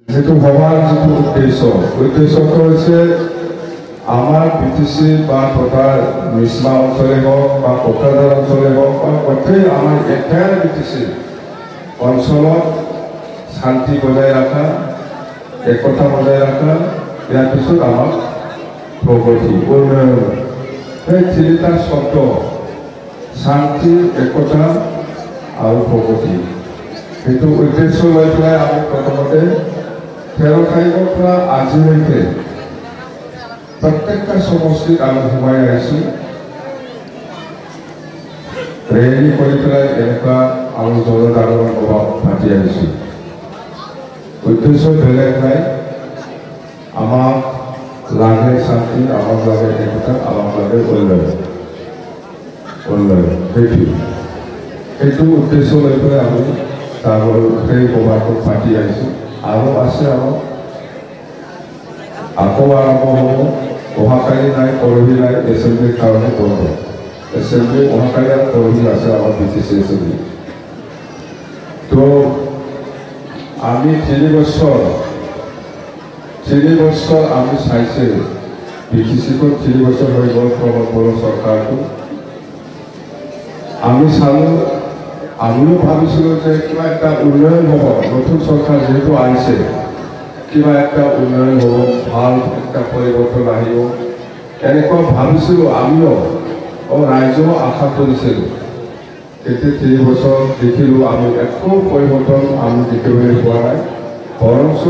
যেহেতু হওয়াৰ যেহেতু উদ্দেশ্যটো হৈছে আমাৰ বিটিসি বা তথা মিছমা অঞ্চলে হোক বা কোকৰাঝাৰ অঞ্চলে হোক বা গোটেই আমাৰ একেবাৰে বিটিসি অঞ্চলত শান্তি বজাই ৰখা একতা বজাই ৰখা ইয়াৰ পিছত আমাৰ প্ৰগতি উন্নয়ন এই তিনিটা শব্দ শান্তি একতা আৰু প্ৰগতি সেইটো উদ্দেশ্য লৈ পেলাই আমি প্ৰথমতে 13 তাৰিখৰ পৰা আজিলৈকে প্ৰত্যেকটা সমষ্টিত আমি সোমাই আহিছোঁ ৰেলী কৰি পেলাই এনেকুৱা আমি জনসাধাৰণৰ প্ৰভাৱ পাতি আহিছোঁ উদ্দেশ্য বেলেগ নাই আমাক লাগে শান্তি আমাক লাগে একতা আমাক লাগে উন্নয়ন সেইটো উদ্দেশ্য লৈ পেলাই আমি তাৰ সেই প্ৰভাৱটো পাতি আহিছোঁ আৰু আছে আমাৰ আকৌ আৰম্ভ হ'ব অহাকালি নাই পৰহি নাই এছেম্বলিৰ কাৰণে বন্ধ এছেম্বলি অহাকালি আৰু পৰহি আছে আমাৰ বিটিসি এছেম্বলি তো আমি 3 বছৰ আমি চাইছে বিটিসিটো 3 বছৰ হৈ গ'ল প্ৰমোদ চৰকাৰটো আমি চালোঁ আমিও ভাবিছিলোঁ যে কিবা একটা উন্নয়ন হ'ব নতুন চৰকাৰ যেহেতু আহিছে কিবা একটা উন্নয়ন হ'ব ভাল একটা পৰিৱৰ্তন আহিব এনেকুৱা ভাবিছিলোঁ আমিও ৰাইজেও আশা কৰিছিলোঁ কিন্তু 3 বছৰ দেখিলোঁ আমি একো পৰিৱৰ্তন আমি দেখিবলৈ পোৱা নাই বৰঞ্চ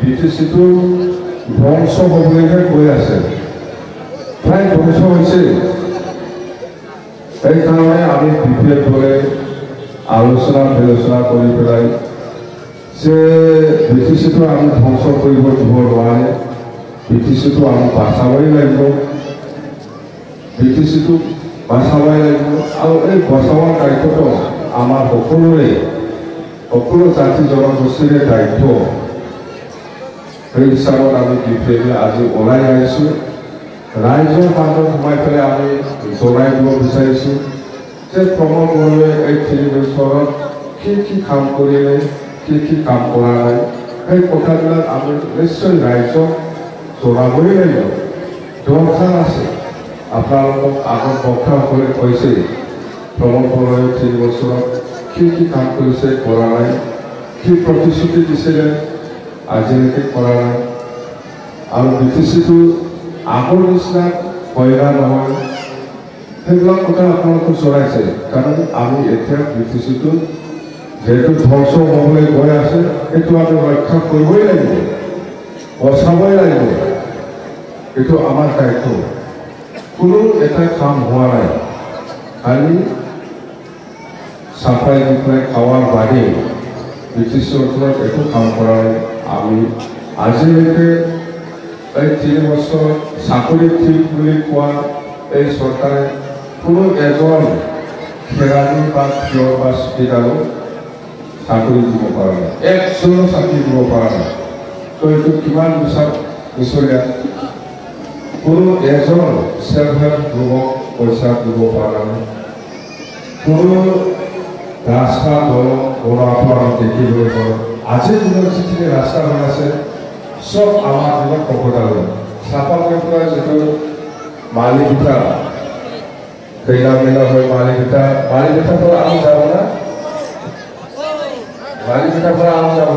বিটিসিটো ধ্বংস হ'বলৈহে গৈ আছে প্ৰায় ধ্বংস হৈছে এইকাৰণে আমি বিশেষ দলে আলোচনা বিলোচনা কৰি পেলাই যে বিটিসিটো আমি ধ্বংস কৰিব দিব নোৱাৰে বিটিসিটো আমি বাচাবই লাগিব বিটিসিটো বাচাবই লাগিব আৰু এই বচাবৰ দায়িত্বটো আমাৰ সকলোৰে সকলো জাতি জনগোষ্ঠীৰে দায়িত্ব সেই হিচাপত আমি বিশেষকৈ আজি ওলাই আহিছোঁ ৰাইজৰ মাজত সোমাই পেলাই আমি জনাই দিব বিচাৰিছোঁ যে প্ৰমোদ বড়োৱে এই 3 বছৰত কি কাম কৰিলে কি কাম কৰা নাই সেই কথাবিলাক আমি নিশ্চয় ৰাইজক জনাবই লাগিব দৰকাৰ আছে আপোনালোকক আগত বক্তাসকলে কৈছে প্ৰমোদ বড়োৱে 3 বছৰত কি কাম কৰিছে কৰা নাই কি প্ৰতিশ্ৰুতি দিছিলে আজিলৈকে কৰা নাই আৰু বিটিসিটো আগৰ নিচিনা হয়না নহয় সেইবিলাক কথা আপোনালোকক জনাইছে কাৰণ আমি এতিয়া বিটিসিটো যেহেতু ধ্বংস হ'বলৈ গৈ আছে সেইটো আমি ৰক্ষা কৰিবই লাগিব বচাবই লাগিব এইটো আমাৰ দায়িত্ব কোনো এটা কাম হোৱা নাই খালি চাফাই দি পেলাই খোৱাৰ বাদে বিটিসি অঞ্চলত একো কাম কৰা নাই আমি আজিলৈকে এই 3 বছৰ চাকৰি ঠিক বুলি কোৱা এই চৰকাৰে কোনো এজন খেৰালি বা থিয় বা স্পীকাৰো চাকৰি দিব পৰা নাই একজনো চাকৰি দিব পৰা নাই তো এইটো কিমান বছৰীয়া কোনো এজন সেল্ফ হেল্প গ্ৰুপক পইচা দিব পৰা নাই কোনো ৰাস্তা দলং বনোৱাটো আমি দেখিবলৈ পাওঁ আজিৰ দিনত যিখিনি ৰাস্তা বনাইছে সব আমাৰ দিনত কপোতালৈ চাপাকৈ পৰা যিটো মালিকীটা মেলা হয় মালিকীটাৰ পৰা আমি যাব না মালিকীটাৰ পৰা আমি যাব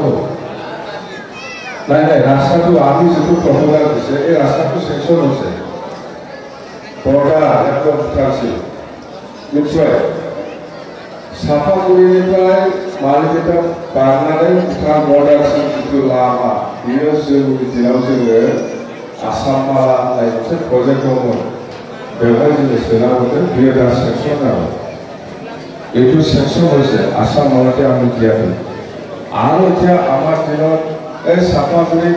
নাই ৰাস্তাটো আমি যিটো কপোতাল দিছে এই ৰাস্তাটো চেকশ্যন হৈছে বৰ্ডাৰ একদম উঠাইছে নিশ্চয় চাফা কৰি পেলাই मालिकता बांग्लादेश भूटान बॉर्डर से जितु लामा बियो जों दिनाव जोङो आसाम माला होननाय मोनसे प्रजेक्ट दंमोन बेवहाय जोङो सोनांगौमोन बियो दा सेक्सन जाबाय এইটো সেকশন হৈছে আসাম মালাতে আমি দিয়াটো আৰু এতিয়া আমাৰ দিনত এই চাপাগুৰি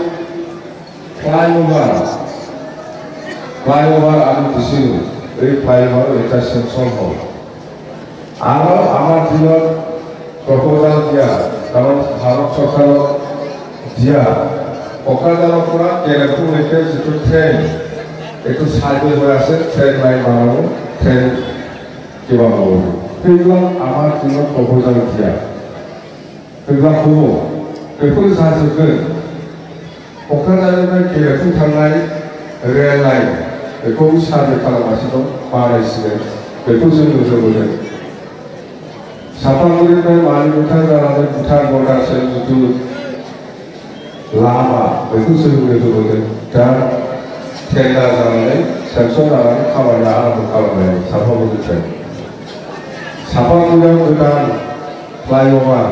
ফ্লাইঅভাৰ আমি দিছিলোঁ এই ফ্লাইঅভাৰ এটা সেকশন হ'ল আৰু আমাৰ দিনত প্ৰপোজাল দিয়া কাৰণ ভাৰত চৰকাৰৰ দিয়া কোকৰাঝাৰৰ পৰা কেৰেপুৰলৈকে যিটো ট্ৰেইন এইটো চাৰ্ভে হৈ আছে ট্ৰেইন লাইন বনাব ট্ৰেইন কিবা হ'ব সেইবিলাক আমাৰ দিনত প্ৰপোজাল দিয়া সেইবিলাক হ'ব बेफोर जाजोबगोन क'क्राझारनिफ्राय गेलेफु थांनाय रेल लाइन बेखौ सार्भे खालामगासिनो दं बानायसिगोन बेखौ जों नुनो मोनो सापागुरिनिफ्राय मानिमुथा जानानै भुटान बर्डारसिम जिथु लामा बेखौ जों नुनो मोनो दा टेन्डार जानानै सेंसन जानानै खामानिया आरम्भ खालामनाय सापागुरिनिफ्राय सापागुरियाव गोदान फ्लाइअभार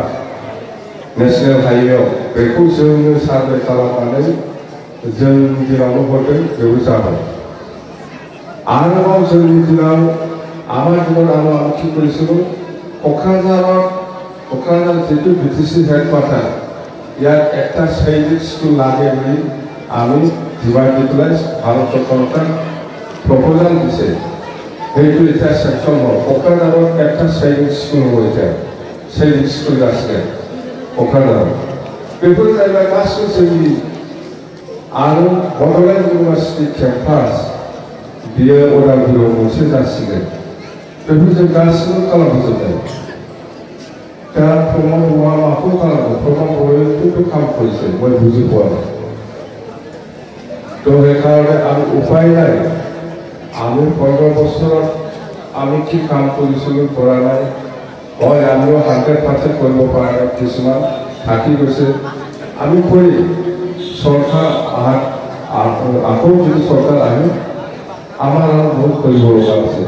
नेशनेल हाइवेआव बेखौ जोंनो सार्भे खालामनानै जों दिनावनो हरदों बेबो जाबाय आरोबाव जोंनि दिनाव आमार दिनाव आं थि करेছিলো क'क्राझार जितु बिटिसि हेडक्वार्टार ইয়াত একটা সৈনিক স্কুল লাগে বলে আমি ডিভাইডেড ভারত সরকার প্রপোজাল দিছে সেইটো এটা সেকশন হল ক'ক্ৰাঝাৰত একটা সৈনিক স্কুল হয়েছে সৈনিক স্কুল আছে क'क्राझार बेफोर जाहैबाय गासिबो जोंनि आरो बड'लेण्ड इउनिभार्सिटि केम्पास बियो उदालगुरियाव मोनसे जासिगोन बेफोर जों गासिबो खालामजोबबाय दा प्रमद बर'आ माखौ खालामदों प्रमद बर'खौथ' কাম কৰিছে মই বুজি পোৱা নাই তো সেইকাৰণে আমি উপায় নাই আমি 15 বছৰত আমি কি কাম কৰিছিলোঁ কৰা নাই হয় আমিও 100% কৰিব পৰা নাই কিছুমান থাকি গৈছে আমি কৰি চৰকাৰ আকৌ যদি চৰকাৰ আহে আমাৰ বহুত কৰিব লগা আছে